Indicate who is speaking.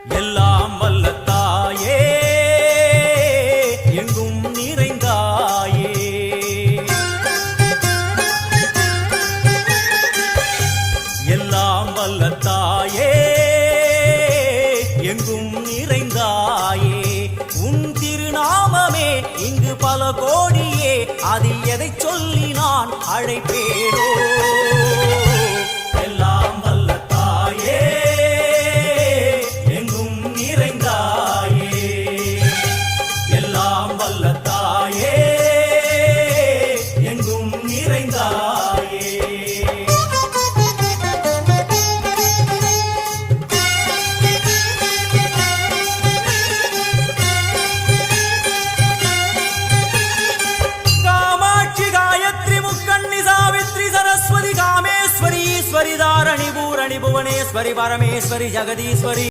Speaker 1: எல்லாம் வல்ல தாயே எங்கும் நிறைந்தாயே, எல்லாம் வல்ல தாயே எங்கும் நிறைந்தாயே. உன் திருநாமமே இங்கு பல கோடியே, அதில் எதை சொல்லி நான் அழைப்பேனோ. எல்லாம் வல்ல தாயே எங்கும் நிறைந்தாயே, எல்லாம் வல்ல தாயே எங்கும் நிறைந்தாயே. सरस्वती कामेश्वरी ईश्वरी धारणी भूरणी भुवनेश्वरी परमेश्वरी जगदीश्वरी.